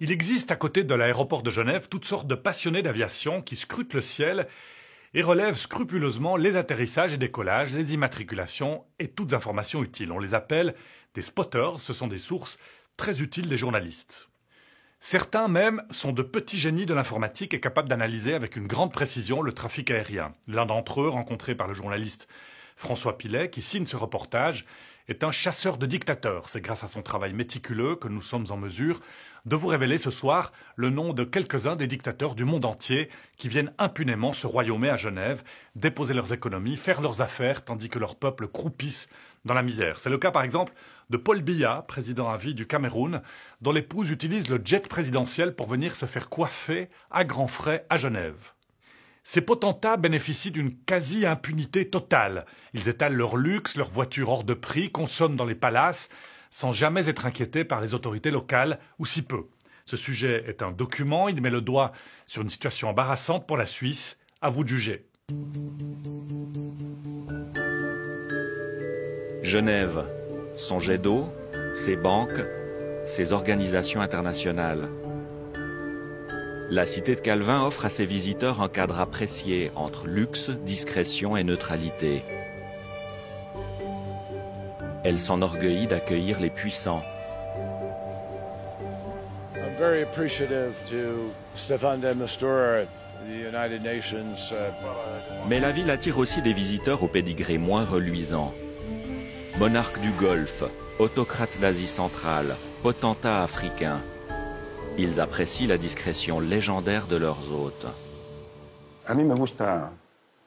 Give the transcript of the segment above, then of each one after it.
Il existe à côté de l'aéroport de Genève toutes sortes de passionnés d'aviation qui scrutent le ciel et relèvent scrupuleusement les atterrissages et décollages, les immatriculations et toutes informations utiles. On les appelle des spotters, ce sont des sources très utiles des journalistes. Certains même sont de petits génies de l'informatique et capables d'analyser avec une grande précision le trafic aérien. L'un d'entre eux, rencontré par le journaliste François Pillet, qui signe ce reportage, est un chasseur de dictateurs. C'est grâce à son travail méticuleux que nous sommes en mesure de vous révéler ce soir le nom de quelques-uns des dictateurs du monde entier qui viennent impunément se royaumer à Genève, déposer leurs économies, faire leurs affaires, tandis que leurs peuples croupissent dans la misère. C'est le cas par exemple de Paul Biya, président à vie du Cameroun, dont l'épouse utilise le jet présidentiel pour venir se faire coiffer à grands frais à Genève. Ces potentats bénéficient d'une quasi-impunité totale. Ils étalent leur luxe, leurs voitures hors de prix, consomment dans les palaces, sans jamais être inquiétés par les autorités locales, ou si peu. Ce sujet est un document, il met le doigt sur une situation embarrassante pour la Suisse. À vous de juger. Genève, son jet d'eau, ses banques, ses organisations internationales. La cité de Calvin offre à ses visiteurs un cadre apprécié entre luxe, discrétion et neutralité. Elle s'enorgueillit d'accueillir les puissants. I'm very appreciative to Stefan de Mistura, the United Nations. Mais la ville attire aussi des visiteurs au pédigré moins reluisant. Monarques du Golfe, autocrates d'Asie centrale, potentats africains. Ils apprécient la discrétion légendaire de leurs hôtes. A mí me gusta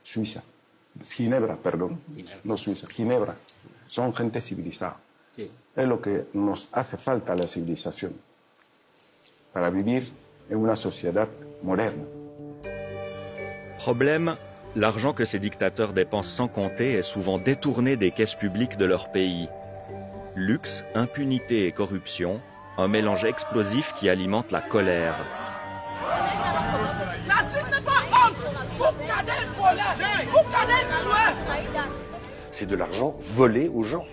Suiza, Ginebra, perdón, no Suiza, Ginebra. Son gente civilizada. Sí. Es lo que nos hace falta la civilización para vivir en una sociedad moderna. Problème, l'argent que ces dictateurs dépensent sans compter est souvent détourné des caisses publiques de leur pays. Luxe, impunité et corruption, un mélange explosif qui alimente la colère. La Suisse n'est pas honte. Vous regardez le voleur. Vous regardez le tueur. C'est de l'argent volé aux gens.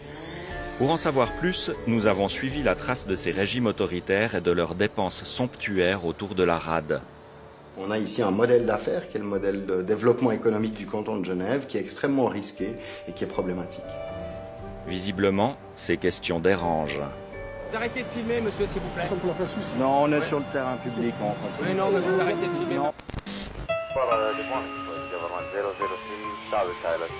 Pour en savoir plus, nous avons suivi la trace de ces régimes autoritaires et de leurs dépenses somptuaires autour de la rade. On a ici un modèle d'affaires qui est le modèle de développement économique du canton de Genève, qui est extrêmement risqué et qui est problématique. Visiblement, ces questions dérangent. Vous arrêtez de filmer, monsieur, s'il vous plaît. Non, on est sur le terrain public. Mais non, mais vous arrêtez de filmer. Non.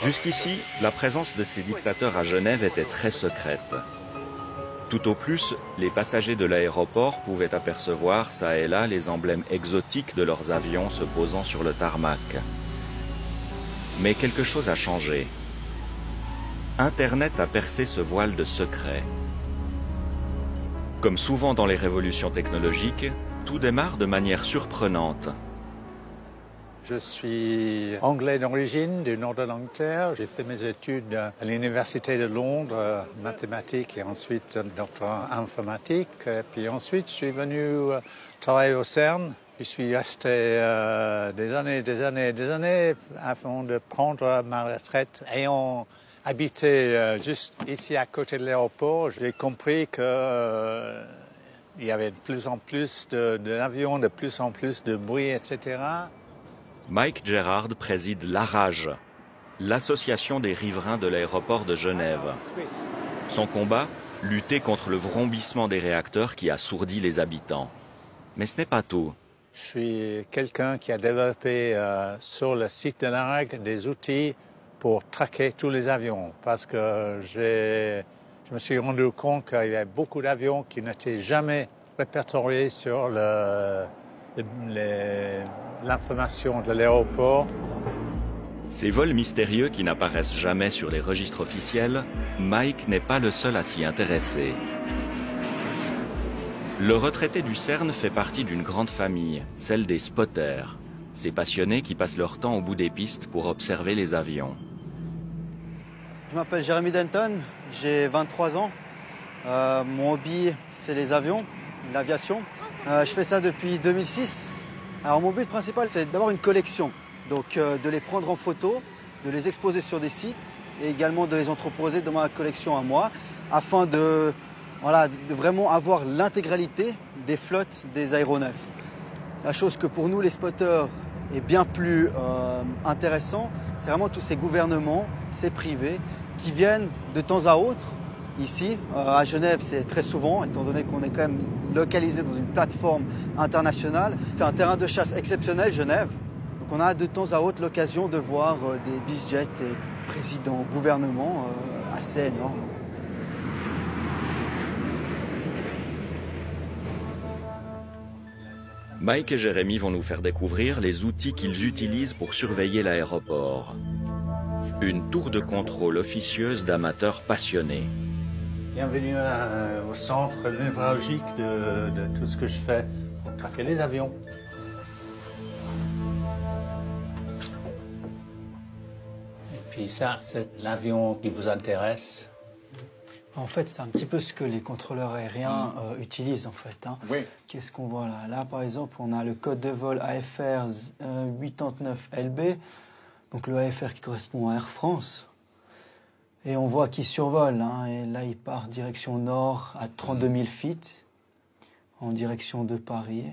Jusqu'ici, la présence de ces dictateurs à Genève était très secrète. Tout au plus, les passagers de l'aéroport pouvaient apercevoir çà et là les emblèmes exotiques de leurs avions se posant sur le tarmac. Mais quelque chose a changé. Internet a percé ce voile de secret. Comme souvent dans les révolutions technologiques, tout démarre de manière surprenante. Je suis anglais d'origine, du nord de l'Angleterre. J'ai fait mes études à l'Université de Londres, mathématiques et ensuite doctorat en informatique. Et puis ensuite, je suis venu travailler au CERN. Je suis resté des années avant de prendre ma retraite. Ayant habité juste ici à côté de l'aéroport, j'ai compris que il y avait de plus en plus d'avions, de plus en plus de bruit, etc. Mike Gerard préside l'ARAGE, l'association des riverains de l'aéroport de Genève. Son combat, lutter contre le vrombissement des réacteurs qui assourdit les habitants. Mais ce n'est pas tout. Je suis quelqu'un qui a développé sur le site de l'ARAGE des outils pour traquer tous les avions parce que je me suis rendu compte qu'il y avait beaucoup d'avions qui n'étaient jamais répertoriés sur l'information de l'aéroport. Ces vols mystérieux qui n'apparaissent jamais sur les registres officiels, Mike n'est pas le seul à s'y intéresser. Le retraité du CERN fait partie d'une grande famille, celle des spotters, ces passionnés qui passent leur temps au bout des pistes pour observer les avions. Je m'appelle Jeremy Denton, j'ai 23 ans. Mon hobby, c'est les avions, l'aviation. Je fais ça depuis 2006. Alors mon but principal, c'est d'avoir une collection. Donc de les prendre en photo, de les exposer sur des sites et également de les entreposer dans ma collection à moi afin de voilà, de vraiment avoir l'intégralité des flottes des aéronefs. La chose que pour nous les spotters est bien plus intéressant, c'est vraiment tous ces gouvernements, ces privés qui viennent de temps à autre. Ici, à Genève, c'est très souvent, étant donné qu'on est quand même localisé dans une plateforme internationale. C'est un terrain de chasse exceptionnel, Genève. Donc on a de temps à autre l'occasion de voir des bizjets et présidents, gouvernements assez énormes. Mike et Jérémy vont nous faire découvrir les outils qu'ils utilisent pour surveiller l'aéroport. Une tour de contrôle officieuse d'amateurs passionnés. Bienvenue au centre névralgique de tout ce que je fais pour traquer les avions. Et puis ça, c'est l'avion qui vous intéresse. En fait, c'est un petit peu ce que les contrôleurs aériens utilisent, en fait. Hein. Oui. Qu'est-ce qu'on voit là? Là, par exemple, on a le code de vol AFR 89LB, donc le AFR qui correspond à Air France. Et on voit qu'il survole, hein, et là, il part direction nord à 32 000 feet, en direction de Paris.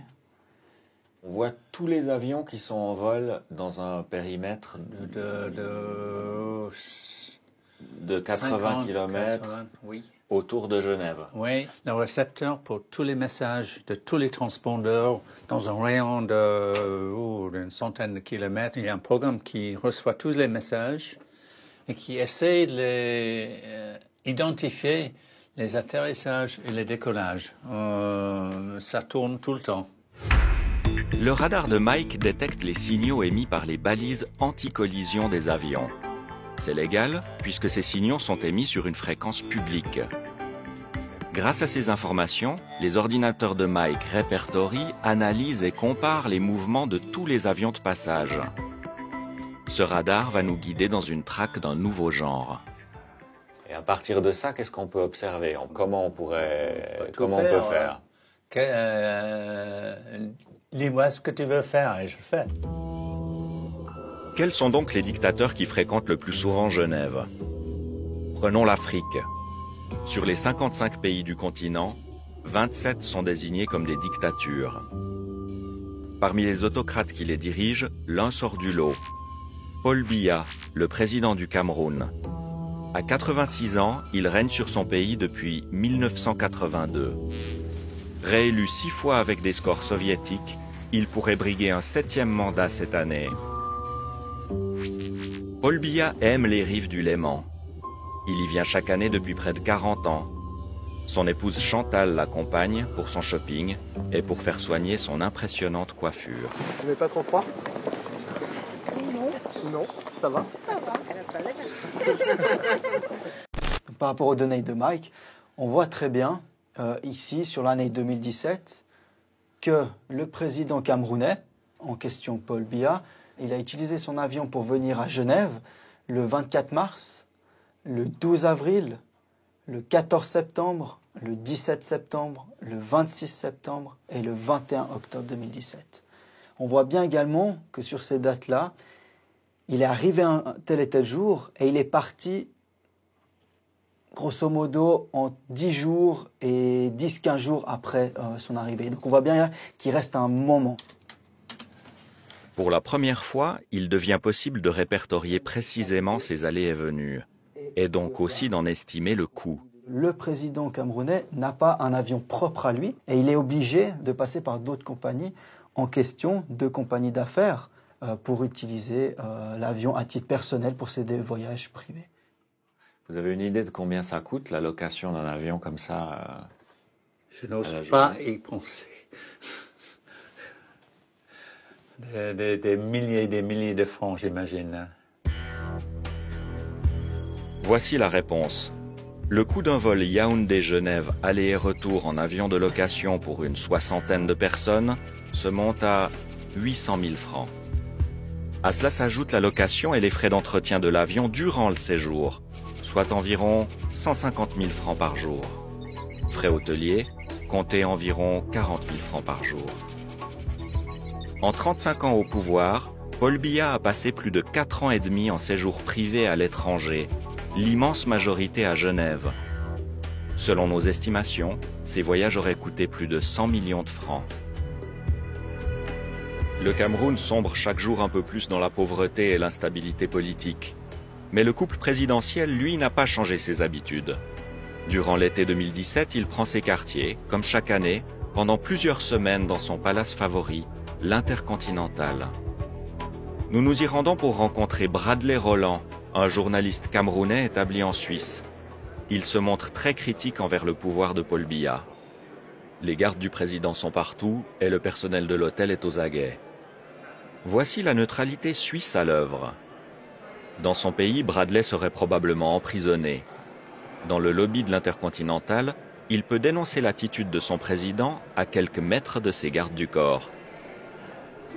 On voit tous les avions qui sont en vol dans un périmètre de 80 km oui. autour de Genève. Oui, le récepteur pour tous les messages de tous les transpondeurs dans un rayon d'une centaine de kilomètres. Il y a un programme qui reçoit tous les messages et qui essaie d'identifier les atterrissages et les décollages. Ça tourne tout le temps. Le radar de Mike détecte les signaux émis par les balises anti-collision des avions. C'est légal puisque ces signaux sont émis sur une fréquence publique. Grâce à ces informations, les ordinateurs de Mike répertorient, analysent et comparent les mouvements de tous les avions de passage. Ce radar va nous guider dans une traque d'un nouveau genre. Et à partir de ça, qu'est-ce qu'on peut observer? Comment on peut faire? Dis-moi ce que tu veux faire et je fais. Quels sont donc les dictateurs qui fréquentent le plus souvent Genève? Prenons l'Afrique. Sur les 55 pays du continent, 27 sont désignés comme des dictatures. Parmi les autocrates qui les dirigent, l'un sort du lot. Paul Biya, le président du Cameroun. À 86 ans, il règne sur son pays depuis 1982. Réélu 6 fois avec des scores soviétiques, il pourrait briguer un 7e mandat cette année. Paul Biya aime les rives du Léman. Il y vient chaque année depuis près de 40 ans. Son épouse Chantal l'accompagne pour son shopping et pour faire soigner son impressionnante coiffure. Vous n'avez pas trop froid? Non. Non, ça va? Ça va. Par rapport aux données de Mike, on voit très bien ici, sur l'année 2017, que le président camerounais, en question Paul Biya, il a utilisé son avion pour venir à Genève le 24 mars, le 12 avril, le 14 septembre, le 17 septembre, le 26 septembre et le 21 octobre 2017. On voit bien également que sur ces dates-là, il est arrivé un tel et tel jour et il est parti grosso modo en 10 jours et 10-15 jours après son arrivée. Donc on voit bien qu'il reste un moment. Pour la première fois, il devient possible de répertorier précisément ses allées et venues, et donc aussi d'en estimer le coût. Le président camerounais n'a pas un avion propre à lui, et il est obligé de passer par d'autres compagnies en question, de compagnies d'affaires, pour utiliser l'avion à titre personnel pour ses voyages privés. Vous avez une idée de combien ça coûte, la location d'un avion comme ça? Je n'ose pas y penser. Des milliers et des milliers de francs, j'imagine. Voici la réponse. Le coût d'un vol Yaoundé-Genève aller et retour en avion de location pour une soixantaine de personnes se monte à 800 000 francs. À cela s'ajoute la location et les frais d'entretien de l'avion durant le séjour, soit environ 150 000 francs par jour. Frais hôteliers, comptez environ 40 000 francs par jour. En 35 ans au pouvoir, Paul Biya a passé plus de 4 ans et demi en séjour privé à l'étranger, l'immense majorité à Genève. Selon nos estimations, ces voyages auraient coûté plus de 100 millions de francs. Le Cameroun sombre chaque jour un peu plus dans la pauvreté et l'instabilité politique. Mais le couple présidentiel, lui, n'a pas changé ses habitudes. Durant l'été 2017, il prend ses quartiers, comme chaque année, pendant plusieurs semaines dans son palace favori, l'Intercontinental. Nous nous y rendons pour rencontrer Bradley Roland, un journaliste camerounais établi en Suisse. Il se montre très critique envers le pouvoir de Paul Biya. Les gardes du président sont partout et le personnel de l'hôtel est aux aguets. Voici la neutralité suisse à l'œuvre. Dans son pays, Bradley serait probablement emprisonné. Dans le lobby de l'Intercontinental, il peut dénoncer l'attitude de son président à quelques mètres de ses gardes du corps.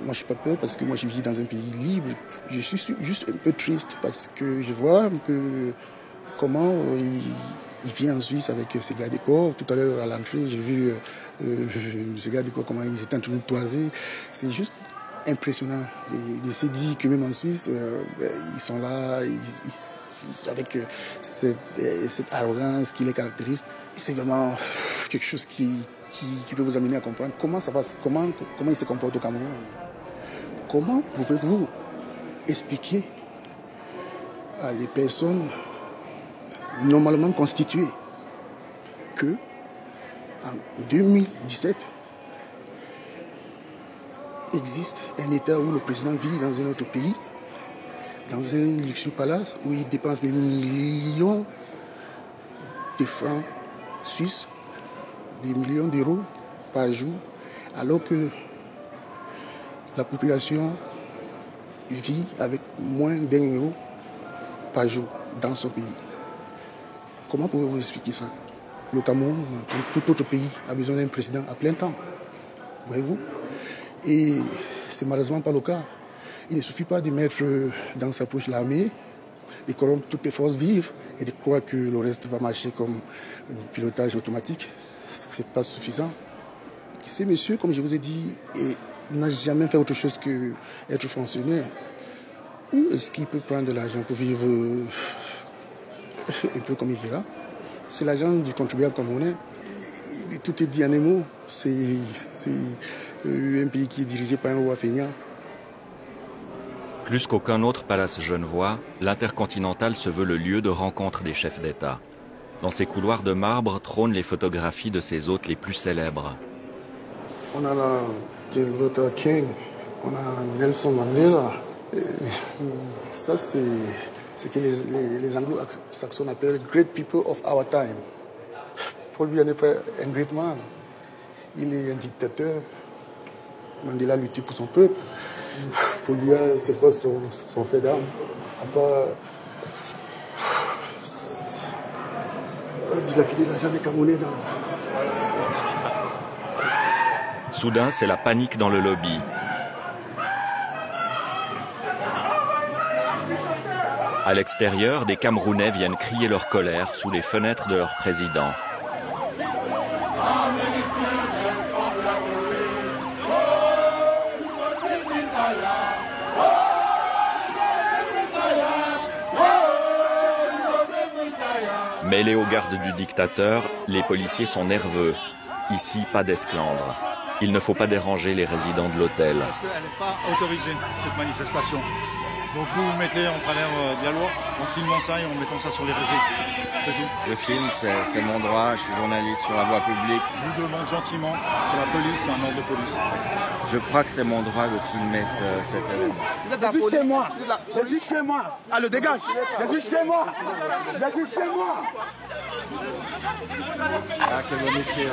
Moi, je n'ai pas peur parce que moi, je vis dans un pays libre. Je suis juste un peu triste parce que je vois un peu comment il vient en Suisse avec ses gardes du corps. Tout à l'heure, à l'entrée, j'ai vu ses gardes du corps, comment ils étaient en train de toiser. C'est juste impressionnant. Il s'est dit que même en Suisse, ils sont là, avec cette arrogance qui les caractérise. C'est vraiment quelque chose qui peut vous amener à comprendre comment ça passe, comment ils se comportent au Cameroun. Comment pouvez-vous expliquer à les personnes normalement constituées que en 2017 existe un État où le président vit dans un autre pays, dans un luxueux palace où il dépense des millions de francs suisses, des millions d'euros par jour, alors que la population vit avec moins d'1 euro par jour dans son pays. Comment pouvez-vous expliquer ça? Le Cameroun, comme tout autre pays, a besoin d'un président à plein temps. Voyez-vous? Et c'est malheureusement pas le cas. Il ne suffit pas de mettre dans sa poche l'armée, de corrompre toutes les forces vives et de croire que le reste va marcher comme un pilotage automatique. C'est pas suffisant. Ce monsieur, comme je vous ai dit, n'a jamais fait autre chose qu'être fonctionnaire. Où est-ce qu'il peut prendre de l'argent pour vivre un peu comme il verra? C'est l'argent du contribuable camerounais. Tout est dit en un mot. C'est un pays qui est dirigé par un roi feignant. Plus qu'aucun autre palace genevois, l'Intercontinental se veut le lieu de rencontre des chefs d'État. Dans ses couloirs de marbre trônent les photographies de ses hôtes les plus célèbres. On a là Martin Luther King, on a Nelson Mandela. Ça, c'est ce que les anglo-saxons appellent great people of our time. Paul Biya n'est pas un great man. Il est un dictateur. Mandela luttait pour son peuple. Paul Biya, c'est quoi son fait d'âme? À part dilapider l'argent des Camerounais dans... Soudain, c'est la panique dans le lobby. À l'extérieur, des Camerounais viennent crier leur colère sous les fenêtres de leur président. Mêlés aux gardes du dictateur, les policiers sont nerveux. Ici, pas d'esclandre. Il ne faut pas déranger les résidents de l'hôtel. Parce qu'elle n'est pas autorisée, cette manifestation. Donc vous vous mettez en travers de la loi, en filmant ça et en mettant ça sur les réseaux. C'est tout. Le film, c'est mon droit, je suis journaliste sur la voie publique. Je vous demande gentiment, c'est la police, c'est un ordre de police. Je crois que c'est mon droit de filmer cet événement. Vous êtes la police. Chez moi. Je suis chez moi. Allez, dégage. Je suis chez moi. Je suis chez moi. Ah, quel bon métier.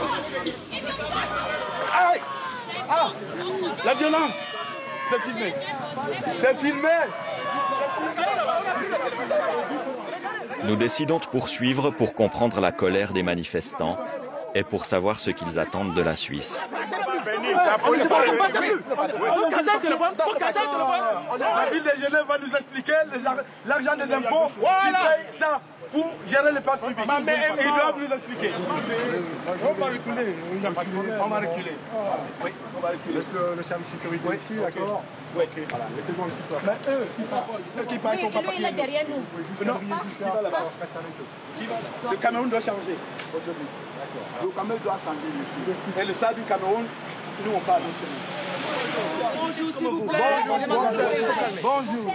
Aïe. Ah, la violence. C'est filmé. C'est filmé. Nous décidons de poursuivre pour comprendre la colère des manifestants et pour savoir ce qu'ils attendent de la Suisse. La ville de Genève va nous expliquer l'argent des impôts. Voilà. Ça pour gérer les places publiques. Et ils doivent nous expliquer. On va reculer. On va reculer. Oui, on va va reculer. Est-ce que le service sécurité ici, d'accord? Oui. Voilà, mettez-moi un petit peu. Mais eux qui partent, ils ne sont pas partis. Lui, il est derrière nous. Non, qui va là-bas, reste avec eux. Le Cameroun doit changer aujourd'hui. D'accord. Le Cameroun doit changer, monsieur. Et le stade du Cameroun, nous, on parle chez nous. Bonjour, s'il vous plaît. Bonjour.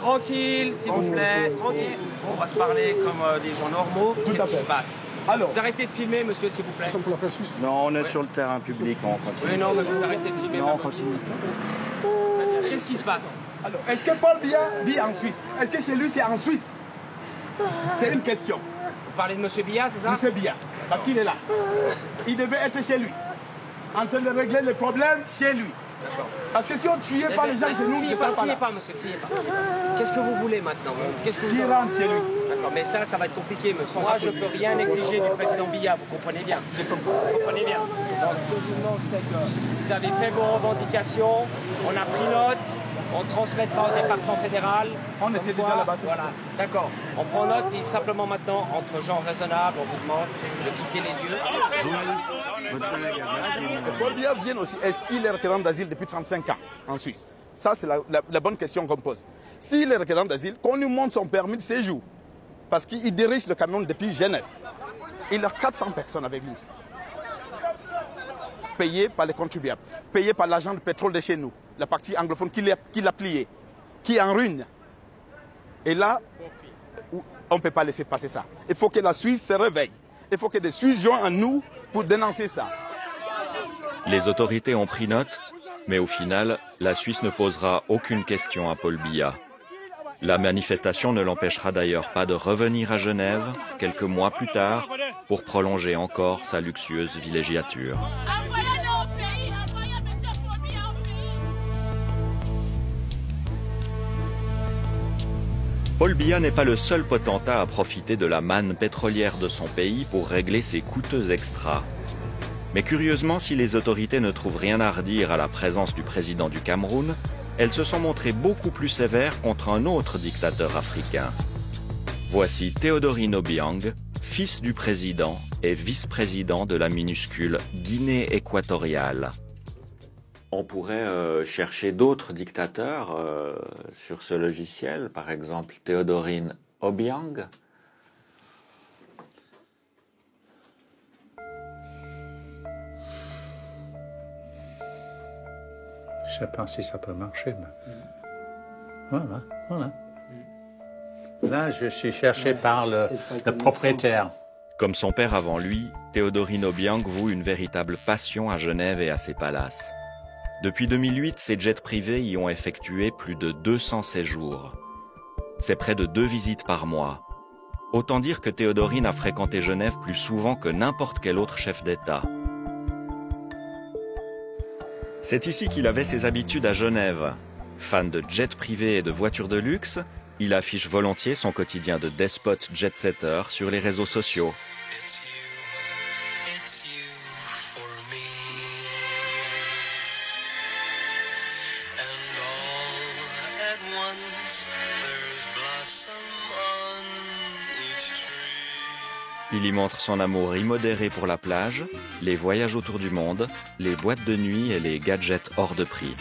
Tranquille, s'il vous plaît. Tranquille. On va se parler comme des gens normaux. Qu'est-ce qui se passe? Alors, vous arrêtez de filmer, monsieur, s'il vous plaît. Non, on est sur le terrain public, on continue. Oui, non, mais vous arrêtez de filmer. Non, on continue. Qu'est-ce qui se passe? Alors, est-ce que Paul Biya vit en Suisse? Est-ce que chez lui, c'est en Suisse? C'est une question. Vous parlez de monsieur Biya, c'est ça? Monsieur Biya, parce qu'il est là. Il devait être chez lui, en train de régler le problème chez lui. Parce que si on ne tuait pas les gens chez nous, criez pas, monsieur, criez pas. Qu'est-ce que vous voulez maintenant? Qu'est-ce que vous Qui rentre chez lui? D'accord, mais ça va être compliqué, monsieur. Moi, je ne peux rien exiger du président Biya, vous comprenez bien. Vous comprenez bien. Donc, ce que je vous demande, c'est que vous avez fait vos revendications, on a pris note, on transmettra au département fédéral. On était déjà là-bas. Voilà, d'accord. On prend note, et simplement maintenant, entre gens raisonnables, on vous demande de quitter les lieux. Paul Biya vient aussi. Est-ce qu'il est requérant d'asile depuis 35 ans en Suisse? Ça, c'est la bonne question qu'on pose. S'il est requérant d'asile, qu'on lui montre son permis de séjour. Parce qu'il dirige le Cameroun depuis Genève. Il a 400 personnes avec lui. Payées par les contribuables. Payées par l'agent de pétrole de chez nous. La partie anglophone qui l'a plié. Qui est en ruine. Et là, on ne peut pas laisser passer ça. Il faut que la Suisse se réveille. Il faut que des Suisses joignent à nous pour dénoncer ça. Les autorités ont pris note, mais au final, la Suisse ne posera aucune question à Paul Biya. La manifestation ne l'empêchera d'ailleurs pas de revenir à Genève quelques mois plus tard pour prolonger encore sa luxueuse villégiature. Paul Biya n'est pas le seul potentat à profiter de la manne pétrolière de son pays pour régler ses coûteux extras. Mais curieusement, si les autorités ne trouvent rien à redire à la présence du président du Cameroun, elles se sont montrées beaucoup plus sévères contre un autre dictateur africain. Voici Théodorine Obiang, fils du président et vice-président de la minuscule Guinée équatoriale. On pourrait chercher d'autres dictateurs sur ce logiciel, par exemple Théodorine Obiang. Je ne sais pas si ça peut marcher, mais... Voilà. Là, je suis cherché par le propriétaire. Comme son père avant lui, Théodorine Obiang voue une véritable passion à Genève et à ses palaces. Depuis 2008, ses jets privés y ont effectué plus de 200 séjours. C'est près de 2 visites par mois. Autant dire que Théodorine a fréquenté Genève plus souvent que n'importe quel autre chef d'État. C'est ici qu'il avait ses habitudes à Genève. Fan de jets privés et de voitures de luxe, il affiche volontiers son quotidien de despote jet-setter sur les réseaux sociaux. Il y montre son amour immodéré pour la plage, les voyages autour du monde, les boîtes de nuit et les gadgets hors de prix.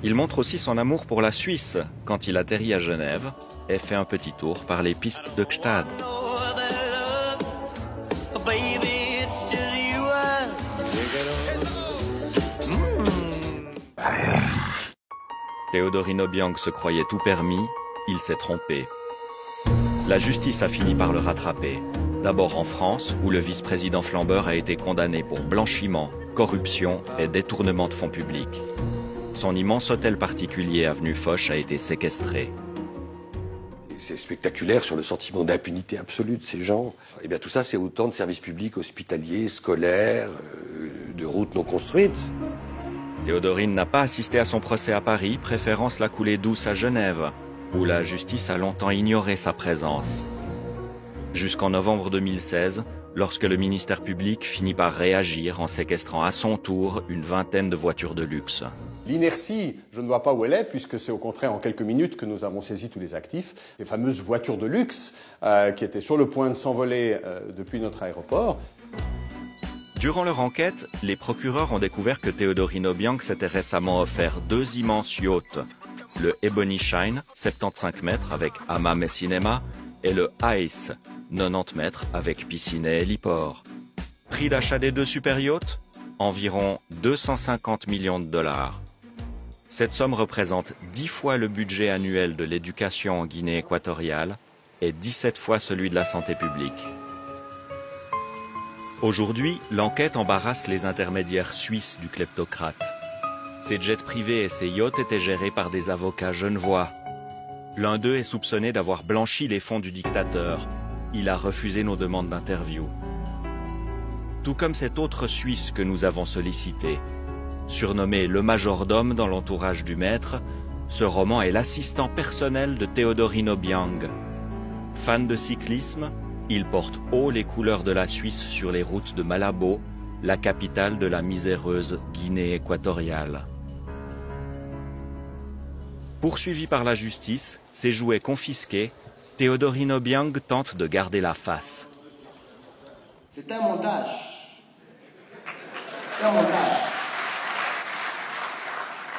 Il montre aussi son amour pour la Suisse quand il atterrit à Genève et fait un petit tour par les pistes de Gstaad. Théodorine Obiang se croyait tout permis, il s'est trompé. La justice a fini par le rattraper. D'abord en France, où le vice-président flambeur a été condamné pour blanchiment, corruption et détournement de fonds publics. Son immense hôtel particulier avenue Foch a été séquestré. C'est spectaculaire sur le sentiment d'impunité absolue de ces gens. Et bien tout ça, c'est autant de services publics hospitaliers, scolaires, de routes non construites. Théodorine n'a pas assisté à son procès à Paris, préférant se la couler douce à Genève, où la justice a longtemps ignoré sa présence. Jusqu'en novembre 2016, lorsque le ministère public finit par réagir en séquestrant à son tour une vingtaine de voitures de luxe. L'inertie, je ne vois pas où elle est, puisque c'est au contraire en quelques minutes que nous avons saisi tous les actifs. Les fameuses voitures de luxe qui étaient sur le point de s'envoler depuis notre aéroport. Durant leur enquête, les procureurs ont découvert que Théodorine Obiang s'était récemment offert 2 immenses yachts. Le Ebony Shine, 75 mètres avec hammam et cinéma, et le Ice, 90 mètres avec piscine et héliport. Prix d'achat des 2 super yachts ? Environ 250 millions de dollars. Cette somme représente 10 fois le budget annuel de l'éducation en Guinée équatoriale et 17 fois celui de la santé publique. Aujourd'hui, l'enquête embarrasse les intermédiaires suisses du kleptocrate. Ces jets privés et ces yachts étaient gérés par des avocats genevois. L'un d'eux est soupçonné d'avoir blanchi les fonds du dictateur. Il a refusé nos demandes d'interview. Tout comme cet autre Suisse que nous avons sollicité. Surnommé le majordome dans l'entourage du maître, ce roman est l'assistant personnel de Théodorine Obiang. Fan de cyclisme, il porte haut les couleurs de la Suisse sur les routes de Malabo, la capitale de la miséreuse Guinée équatoriale. Poursuivi par la justice, ses jouets confisqués, Théodorine Obiang tente de garder la face. C'est un montage. C'est un montage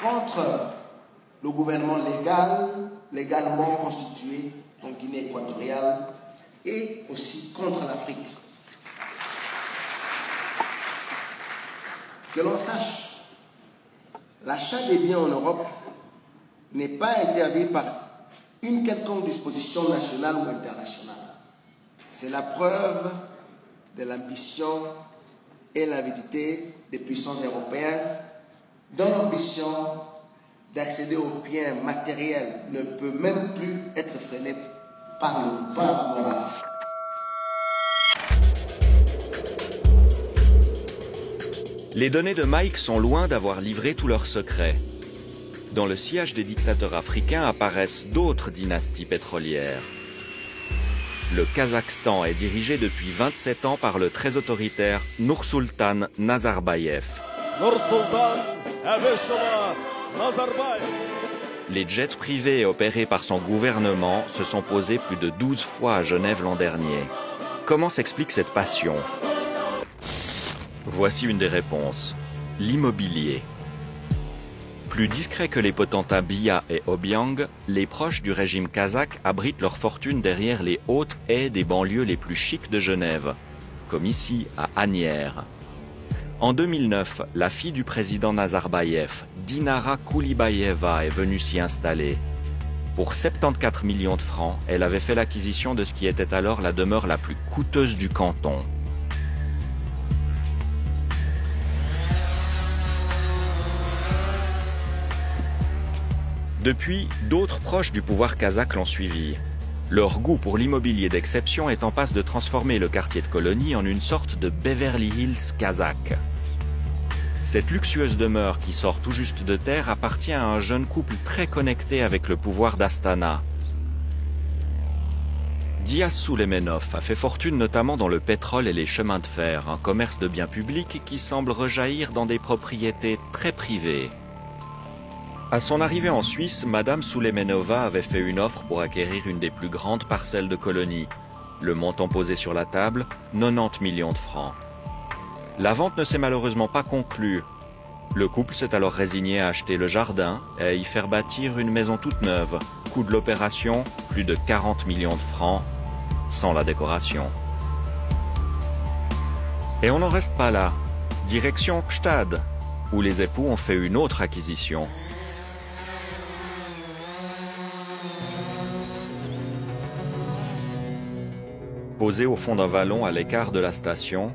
contre le gouvernement légalement constitué en Guinée équatoriale et aussi contre l'Afrique. Que l'on sache, l'achat des biens en Europe n'est pas interdit par une quelconque disposition nationale ou internationale. C'est la preuve de l'ambition et l'avidité des puissants européens dont l'ambition d'accéder aux biens matériels ne peut même plus être freinée par le pouvoir moral. Les données de Mike sont loin d'avoir livré tous leurs secrets. Dans le sillage des dictateurs africains apparaissent d'autres dynasties pétrolières. Le Kazakhstan est dirigé depuis 27 ans par le très autoritaire Nursultan Nazarbayev. Les jets privés opérés par son gouvernement se sont posés plus de 12 fois à Genève l'an dernier. Comment s'explique cette passion? Voici une des réponses. L'immobilier. Plus discrets que les potentats Biya et Obiang, les proches du régime kazakh abritent leur fortune derrière les hautes haies des banlieues les plus chics de Genève, comme ici à Asnières. En 2009, la fille du président Nazarbayev, Dinara Koulibayeva, est venue s'y installer. Pour 74 millions de francs, elle avait fait l'acquisition de ce qui était alors la demeure la plus coûteuse du canton. Depuis, d'autres proches du pouvoir kazakh l'ont suivi. Leur goût pour l'immobilier d'exception est en passe de transformer le quartier de colonie en une sorte de Beverly Hills kazakh. Cette luxueuse demeure qui sort tout juste de terre appartient à un jeune couple très connecté avec le pouvoir d'Astana. Diaz Suleimenov a fait fortune notamment dans le pétrole et les chemins de fer, un commerce de biens publics qui semble rejaillir dans des propriétés très privées. À son arrivée en Suisse, Madame Suleimenova avait fait une offre pour acquérir une des plus grandes parcelles de colonie. Le montant posé sur la table, 90 millions de francs. La vente ne s'est malheureusement pas conclue. Le couple s'est alors résigné à acheter le jardin et à y faire bâtir une maison toute neuve. Coût de l'opération, plus de 40 millions de francs, sans la décoration. Et on n'en reste pas là. Direction Gstad, où les époux ont fait une autre acquisition. Posé au fond d'un vallon à l'écart de la station,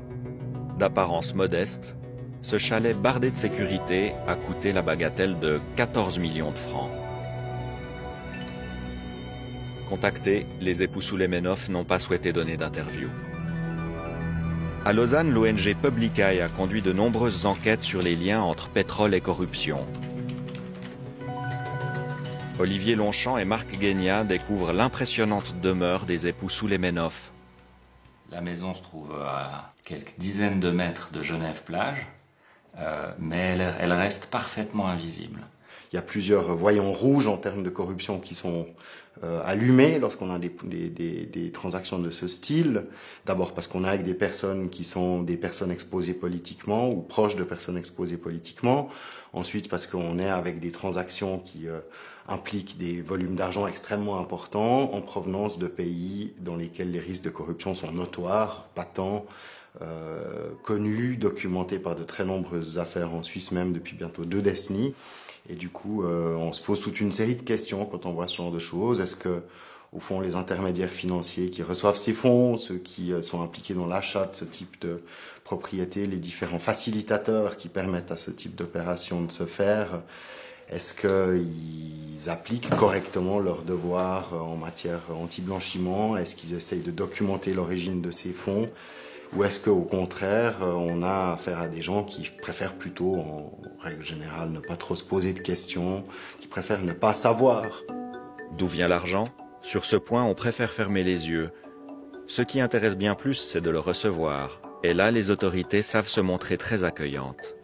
d'apparence modeste, ce chalet bardé de sécurité a coûté la bagatelle de 14 millions de francs. Contactés, les époux Suleimenov n'ont pas souhaité donner d'interview. À Lausanne, l'ONG Publicae a conduit de nombreuses enquêtes sur les liens entre pétrole et corruption. Olivier Longchamp et Marc Guénia découvrent l'impressionnante demeure des époux Souleimenov. La maison se trouve à quelques dizaines de mètres de Genève-Plage, mais elle reste parfaitement invisible. Il y a plusieurs voyants rouges en termes de corruption qui sont allumés lorsqu'on a des transactions de ce style. D'abord parce qu'on a avec des personnes qui sont des personnes exposées politiquement ou proches de personnes exposées politiquement. Ensuite parce qu'on est avec des transactions qui impliquent des volumes d'argent extrêmement importants en provenance de pays dans lesquels les risques de corruption sont notoires, patents, connus, documentés par de très nombreuses affaires en Suisse même depuis bientôt 2 décennies. Et du coup, on se pose toute une série de questions quand on voit ce genre de choses. Est-ce que, au fond, les intermédiaires financiers qui reçoivent ces fonds, ceux qui sont impliqués dans l'achat de ce type de propriété, les différents facilitateurs qui permettent à ce type d'opération de se faire, est-ce qu'ils appliquent correctement leurs devoirs en matière anti-blanchiment? Est-ce qu'ils essayent de documenter l'origine de ces fonds? Ou est-ce qu'au contraire, on a affaire à des gens qui préfèrent plutôt, en règle générale, ne pas trop se poser de questions, qui préfèrent ne pas savoir? D'où vient l'argent? Sur ce point, on préfère fermer les yeux. Ce qui intéresse bien plus, c'est de le recevoir. Et là, les autorités savent se montrer très accueillantes.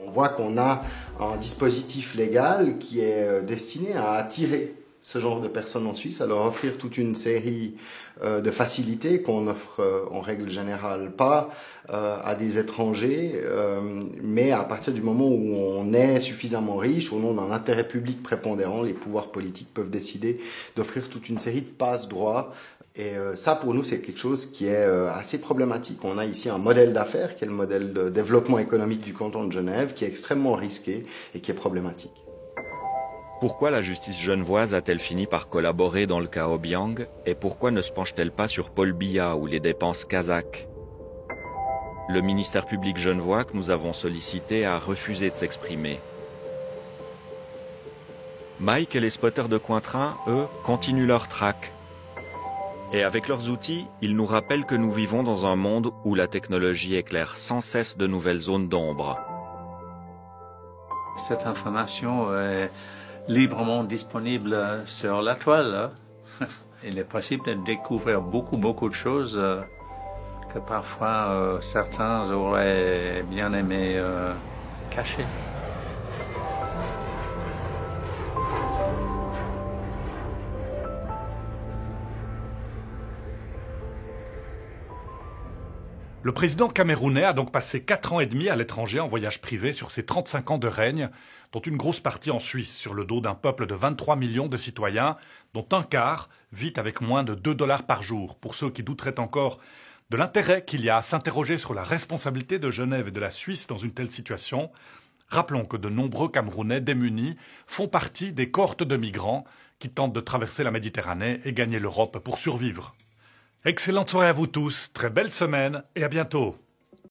On voit qu'on a un dispositif légal qui est destiné à attirer ce genre de personnes en Suisse, à leur offrir toute une série de facilités qu'on offre en règle générale pas à des étrangers, mais à partir du moment où on est suffisamment riche, au nom d'un intérêt public prépondérant, les pouvoirs politiques peuvent décider d'offrir toute une série de passe-droits. Et ça, pour nous, c'est quelque chose qui est assez problématique. On a ici un modèle d'affaires, qui est le modèle de développement économique du canton de Genève, qui est extrêmement risqué et qui est problématique. Pourquoi la justice genevoise a-t-elle fini par collaborer dans le cas Obiang et pourquoi ne se penche-t-elle pas sur Paul Biya ou les dépenses kazakhs? Le ministère public genevois que nous avons sollicité a refusé de s'exprimer. Mike et les spotters de Cointrin, eux, continuent leur traque. Et avec leurs outils, ils nous rappellent que nous vivons dans un monde où la technologie éclaire sans cesse de nouvelles zones d'ombre. Cette information est librement disponible sur la toile. Il est possible de découvrir beaucoup de choses que parfois certains auraient bien aimé cacher. Le président camerounais a donc passé 4 ans et demi à l'étranger en voyage privé sur ses 35 ans de règne, dont une grosse partie en Suisse, sur le dos d'un peuple de 23 millions de citoyens, dont un quart vit avec moins de 2 $ par jour. Pour ceux qui douteraient encore de l'intérêt qu'il y a à s'interroger sur la responsabilité de Genève et de la Suisse dans une telle situation, rappelons que de nombreux Camerounais démunis font partie des cohortes de migrants qui tentent de traverser la Méditerranée et gagner l'Europe pour survivre. Excellente soirée à vous tous, très belle semaine et à bientôt.